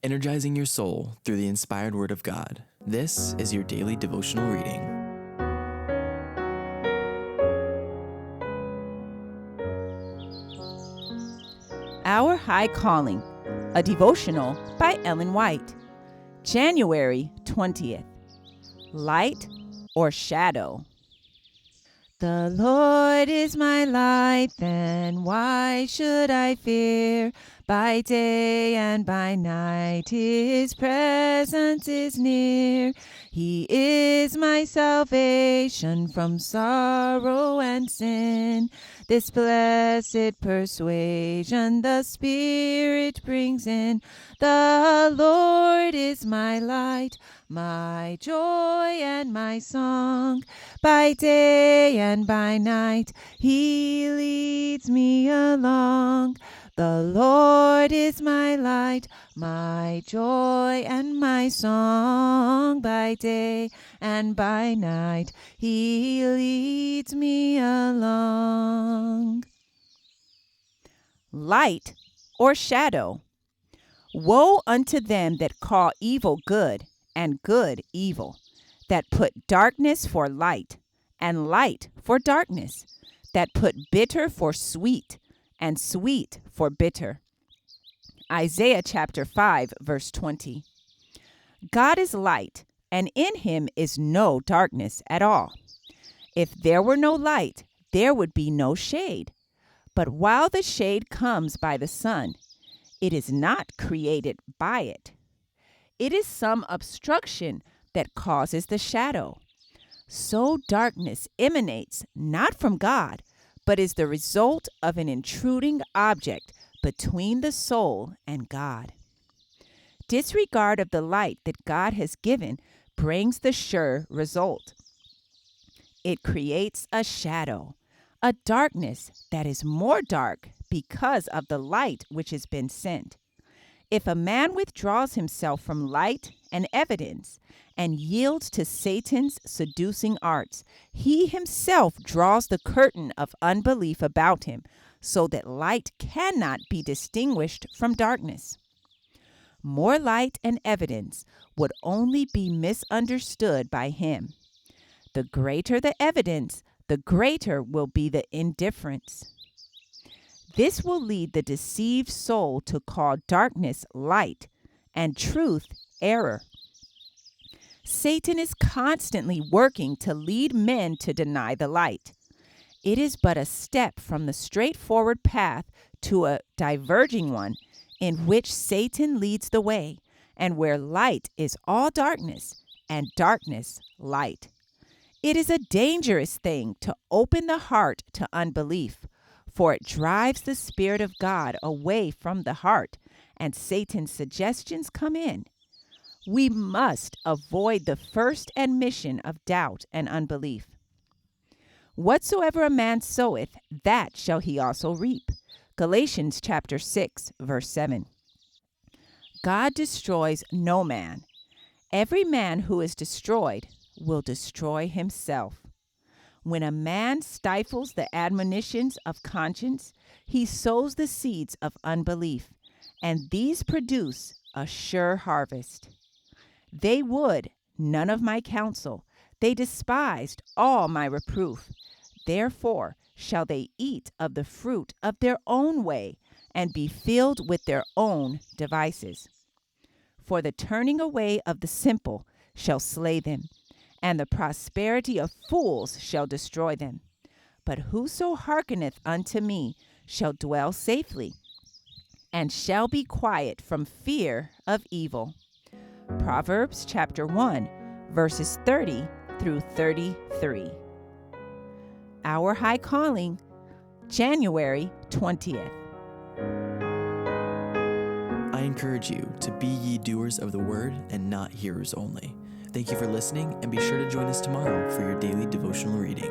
energizing your soul through the inspired Word of God. This is your daily devotional reading. Our High Calling, a devotional by Ellen White. January 20th. Light or shadow? The Lord is my light, then why should I fear? By day and by night His presence is near. He is my salvation from sorrow and sin. This blessed persuasion the Spirit brings in. The Lord is my light, my joy and my song. By day and by night He leads me along. The Lord is my light, my joy and my song. By day and by night He leads me along. Light or shadow? Woe unto them that call evil good and good evil, that put darkness for light and light for darkness, that put bitter for sweet and sweet for bitter. Isaiah chapter 5, verse 20. God is light, and in Him is no darkness at all. If there were no light, there would be no shade. But while the shade comes by the sun, it is not created by it. It is some obstruction that causes the shadow. So darkness emanates not from God, but is the result of an intruding object between the soul and God. Disregard of the light that God has given brings the sure result. It creates a shadow, a darkness that is more dark because of the light which has been sent. If a man withdraws himself from light and evidence and yields to Satan's seducing arts, he himself draws the curtain of unbelief about him, so that light cannot be distinguished from darkness. More light and evidence would only be misunderstood by him. The greater the evidence, the greater will be the indifference. This will lead the deceived soul to call darkness light and truth error. Satan is constantly working to lead men to deny the light. It is but a step from the straightforward path to a diverging one in which Satan leads the way, and where light is all darkness and darkness light. It is a dangerous thing to open the heart to unbelief, for it drives the Spirit of God away from the heart, and Satan's suggestions come in. We must avoid the first admission of doubt and unbelief. Whatsoever a man soweth, that shall he also reap. Galatians chapter 6, verse 7. God destroys no man. Every man who is destroyed will destroy himself. When a man stifles the admonitions of conscience, he sows the seeds of unbelief, and these produce a sure harvest. They would none of my counsel. They despised all my reproof. Therefore shall they eat of the fruit of their own way, and be filled with their own devices. For the turning away of the simple shall slay them, and the prosperity of fools shall destroy them. But whoso hearkeneth unto me shall dwell safely, and shall be quiet from fear of evil. Proverbs chapter 1, verses 30 through 33. Our High Calling, January 20th. I encourage you to be ye doers of the word and not hearers only. Thank you for listening, and be sure to join us tomorrow for your daily devotional reading.